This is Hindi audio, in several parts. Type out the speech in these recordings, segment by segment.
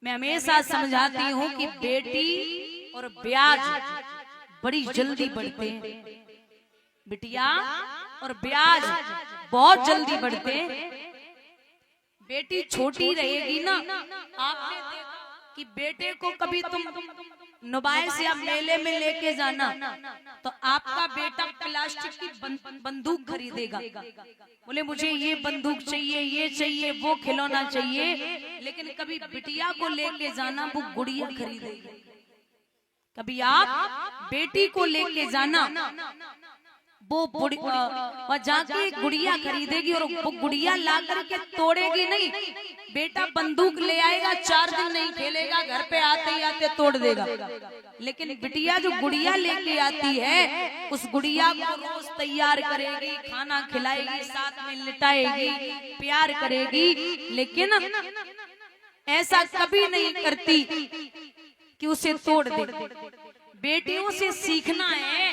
मैं हमेशा समझाती हूँ कि बेटी और ब्याज बड़ी जल्दी बढ़ते हैं। बिटिया और ब्याज बहुत जल्दी बढ़ते हैं। बेटी छोटी रहेगी ना, आपने देखा कि बेटे को कभी तुम नुबाए से आप मेले में लेके जाना तो आपका बेटा प्लास्टिक की बंदूक खरीदेगा, बोले मुझे ये बंदूक चाहिए, ये चाहिए, वो खिलौना चाहिए। लेकिन कभी बिटिया को लेके जाना वो गुड़िया खरीदेगी। कभी आप बेटी को लेके जाना वो जाके गुड़िया खरीदेगी और वो गुड़िया ला करके तोड़ेगी नहीं। बेटा बंदूक ले आएगा, 4 दिन नहीं खेलेगा, घर पे आते ही आते तोड़ देगा। लेकिन बिटिया जो गुड़िया लेके आती है उस गुड़िया को रोज तैयार करेगी, खाना खिलाएगी, साथ में लिटाएगी, प्यार करेगी। लेकिन ऐसा कभी नहीं करती कि उसे तोड़ दे। बेटियों से सीखना है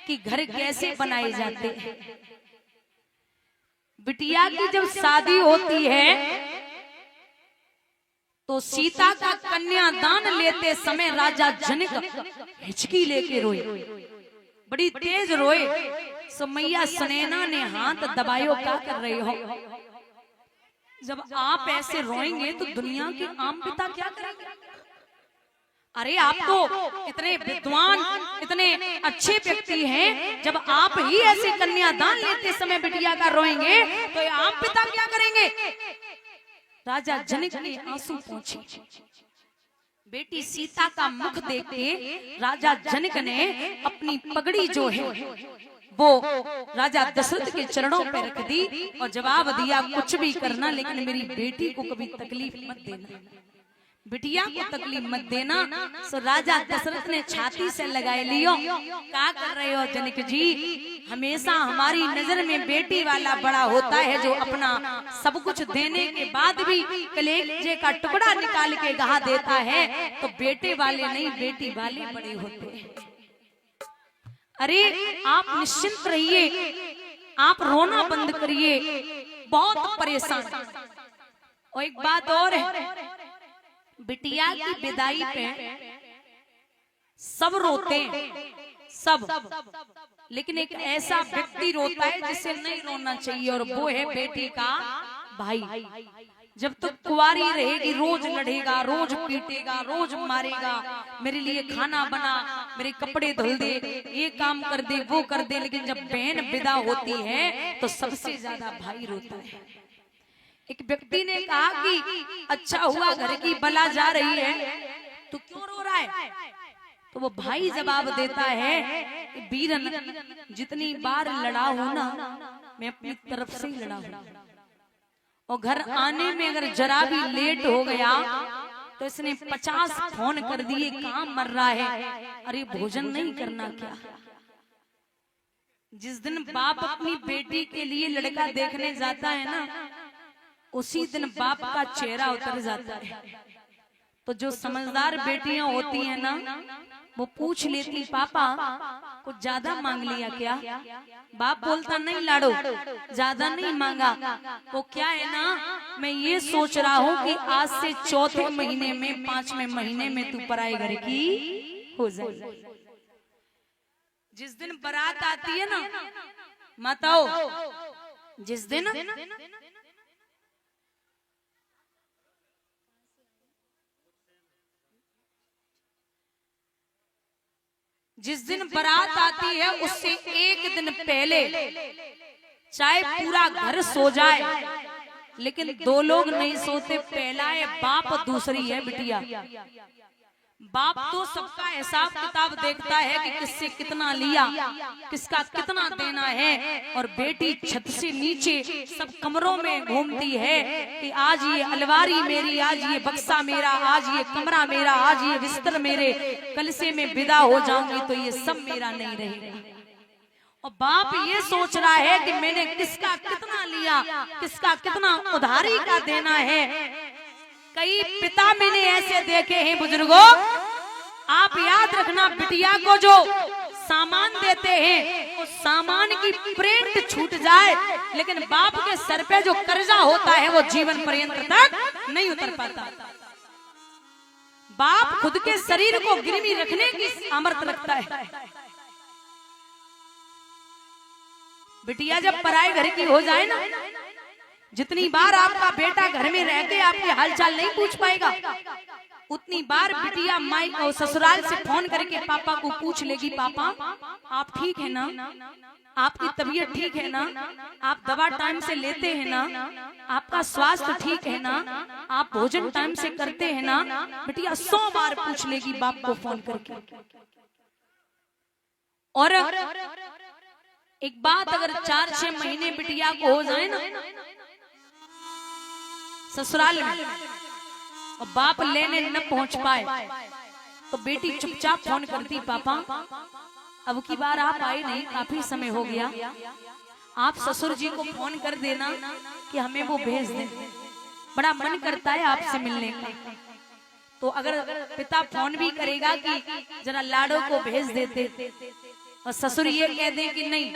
कि घर कैसे बनाए जाते हैं। बिटिया की जब शादी होती है तो सीता का कन्यादान लेते समय राजा जनक हिचकी लेके रोए, बड़ी तेज रोए। सो मैया सुनैना ने हाथ दबायो, क्या कर रहे हो? जब आप ऐसे रोएंगे तो दुनिया के आम पिता क्या करेंगे? अरे आप तो इतने विद्वान, इतने अच्छे व्यक्ति हैं, जब आप ही ऐसे कन्यादान लेते समय बिटिया का रोएंगे तो आम पिता क्या करेंगे? राजा जनक के आंसू पहुंचे। बेटी सीता का मुख देख के राजा जनक ने अपनी पगड़ी जो है वो राजा दशरथ के चरणों पर रख दी और जवाब दिया, कुछ भी करना लेकिन मेरी बेटी को कभी तकलीफ मत देना, बिटिया को तकलीफ मत देना। सो राजा दशरथ ने छाती से लगाए लियो, क्या कर रहे हो जनक जी? हमेशा हमारी नजर में बेटी वाला बड़ा होता है जो अपना सब कुछ देने के बाद भी कलेजे का टुकड़ा निकाल के गहा देता है, तो बेटे वाले नहीं बेटी वाले बड़े होते हैं। अरे आप निश्चिंत रहिए, आप रोना बंद करिए, बहुत परेशान। और एक बात और है, बिटिया की विदाई पे सब रोते हैं, सब, लेकिन एक ऐसा व्यक्ति रोता है जिसे नहीं रोना चाहिए और वो है बेटी का भाई। जब तक कुंवारी रहेगी रोज लड़ेगा, रोज पीटेगा, रोज मारेगा, मेरे लिए खाना बना, मेरे कपड़े धुल दे, ये काम कर दे, वो कर दे। लेकिन जब बहन विदा होती है तो सबसे ज्यादा भाई रोता है। एक व्यक्ति ने कहा कि अच्छा हुआ घर की बला जा रही है, तो क्यों रो रहा है? तो वो भाई जवाब देता है कि वीरन, जितनी बार लड़ा हूं ना मैं अपनी तरफ से ही लड़ा हूं, और घर आने में अगर जरा भी लेट हो गया तो इसने 50 फोन कर दिए, काम मर रहा है, अरे भोजन नहीं करना क्या? जिस दिन बाप अपनी बेटी के लिए लड़का देखने जाता है ना, उसी दिन बाप का चेहरा उतर जाता है। तो जो समझदार बेटियां होती हैं ना, वो पूछ लेती, पापा कुछ ज्यादा मांग लिया क्या? बाप बोलता, नहीं लाडो, ज्यादा नहीं मांगा। वो क्या है ना, मैं ये सोच रहा हूँ कि आज से 4थे महीने में 5वें महीने में तू पराए घर की हो जाए। जिस दिन बारात आती है ना माताओ, जिस दिन बारात आती है उससे एक दिन पहले चाहे पूरा घर सो जाए, लेकिन 2 लोग नहीं सोते। पहला है बाप, दूसरी है बिटिया। बाप तो सबका हिसाब किताब देखता है कि किससे कितना लिया, किसका कितना देना है, और बेटी छत से नीचे सब कमरों में घूमती है कि आज ये अलमारी मेरी, आज ये बक्सा मेरा, आज ये कमरा मेरा, आज ये बिस्तर मेरे, कल से मैं विदा हो जाऊंगी तो ये सब मेरा नहीं रहेगा। और बाप ये सोच रहा है कि मैंने किसका कितना लिया, किसका कितना उधारी का देना है। कई पिता मैंने ऐसे देखे हैं बुजुर्गों, आप याद रखना, बिटिया को जो सामान देते हैं उस सामान की प्रिंट छूट जाए, लेकिन बाप के सर पे जो कर्जा होता है वो जीवन पर्यंत तक नहीं उतर पाता। बाप खुद के शरीर को गिरवी रखने की सामर्थ्य रखता है। बिटिया जब पराए घर की हो जाए ना, जितनी बार आपका बेटा घर में रह के आपके हालचाल नहीं पूछ पाएगा, उतनी बार बिटिया माई को ससुराल से फोन करके पापा को पूछ लेगी, पापा आप ठीक है ना, आपकी तबीयत ठीक है ना, आप दवा टाइम से लेते हैं ना, आपका स्वास्थ्य ठीक है ना, आप भोजन टाइम से करते हैं ना। बिटिया 100 बार पूछ लेगी बाप को फोन करके। और एक बात, अगर 4-6 महीने बिटिया को हो जाए ना ससुराल में और बाप लेने न पहुंच पाए, तो बेटी चुपचाप फोन करती, पापा अब की बार आप आए नहीं, काफी समय हो गया, आप ससुर जी को फोन कर देना कि हमें वो भेज दें, बड़ा मन करता है आपसे मिलने का। तो अगर पिता फोन भी करेगा कि जरा लाडो को भेज देते, और ससुर ये कह दे कि नहीं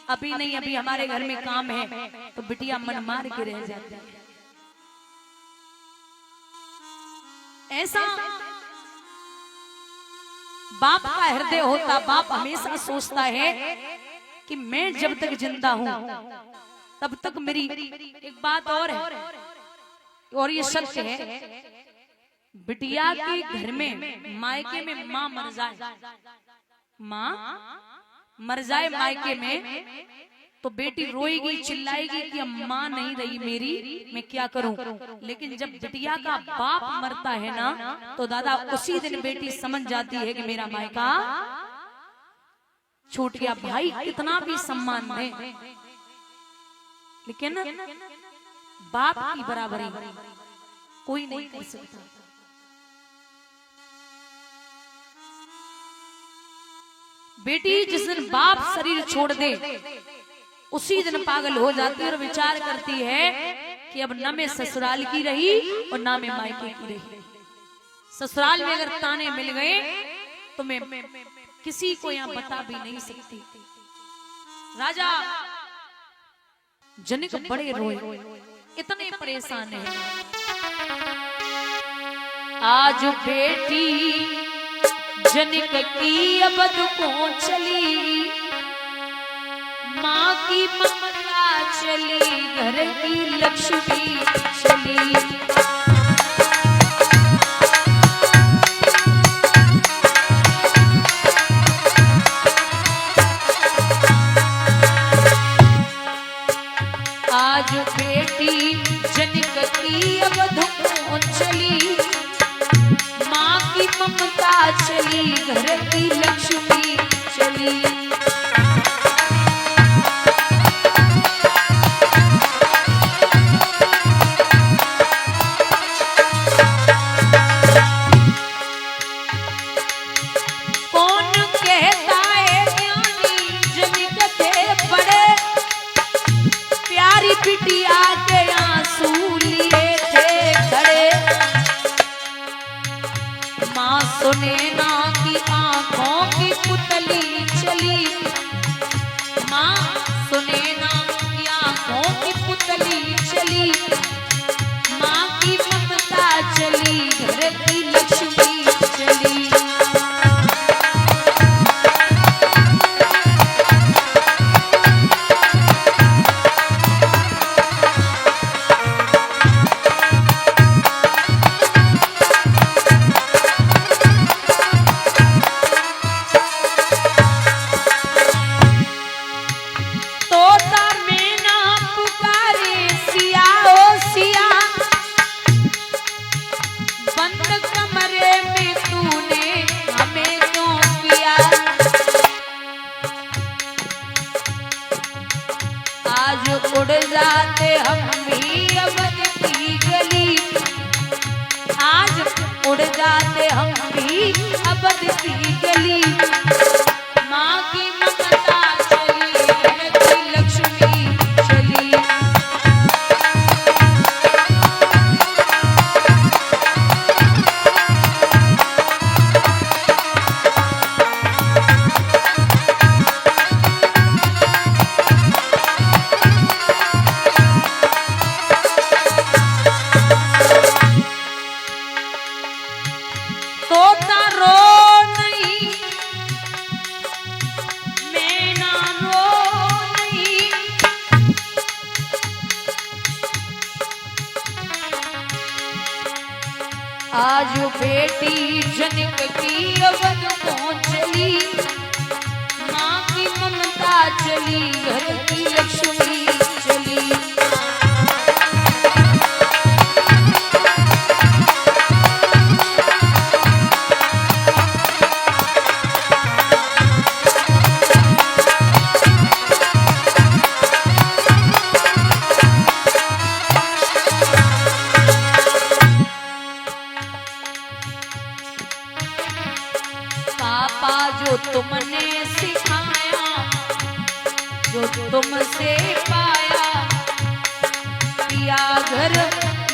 अभी नहीं, अभी हमारे घर में काम है, तो बिटिया मन मार के रह जाती है। ऐसा बाप का हृदय होता। बाप हमेशा सोचता है कि मैं जब तक जिंदा हूं तब तक मेरी। एक बात और है, और ये सत्य है, बिटिया के घर में मायके में माँ मर जाए, माँ मर जाए मायके में, तो बेटी रोएगी, चिल्लाएगी कि अब माँ नहीं रही मेरी, मैं क्या करूं। लेकिन जब बिटिया का बाप मरता है ना, तो दादा उसी दिन बेटी समझ जाती है कि मेरा मायका छूट गया। भाई कितना भी सम्मान दे, लेकिन बाप की बराबरी कोई नहीं कर सकता। बेटी जिस दिन बाप शरीर छोड़ दे, उसी दिन पागल हो जाती है और विचार करती है कि अब न मैं ससुराल की रही और ना मैं मायके की रही। ससुराल में अगर ताने मिल गए तो मैं किसी को यहाँ बता भी नहीं सकती। राजा जनक बड़े रोए, इतने परेशान है। आज बेटी जनक की अबद को चली, माँ की ममता चली, घर की लक्ष्मी चली। आज बेटी जनक की अवध को चली, माँ की ममता चली, घर की लक्ष्मी चली। बिटिया के आंसू लिए थे खड़े, माँ सुनैना की आंखों की पुतली चली, माँ सुनैना की आंखों की पुतली चली, माँ की ममता चली, घर की लक्ष्मी चली। उड़ जाते हम भी अवध की गली, आज उड़ जाते हम भी अवध की गली, माँ की ममता चली, घर की लक्ष्मी चली। तोता रो नहीं, मैं ना रो नहीं। आज बेटी जनक की अवध पहुंचली, माँ की ममता चली, घर की लक्ष्मी चली। पापा जो तुमने सिखाया, जो तुमसे पाया, पिया घर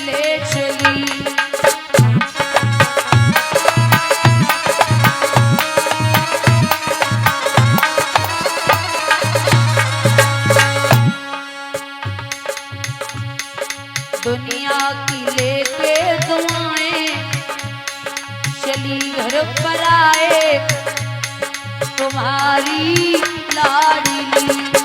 ले चली। दुनिया की लेके दुआएं चली घर पर आए, तुम्हारी लाडली।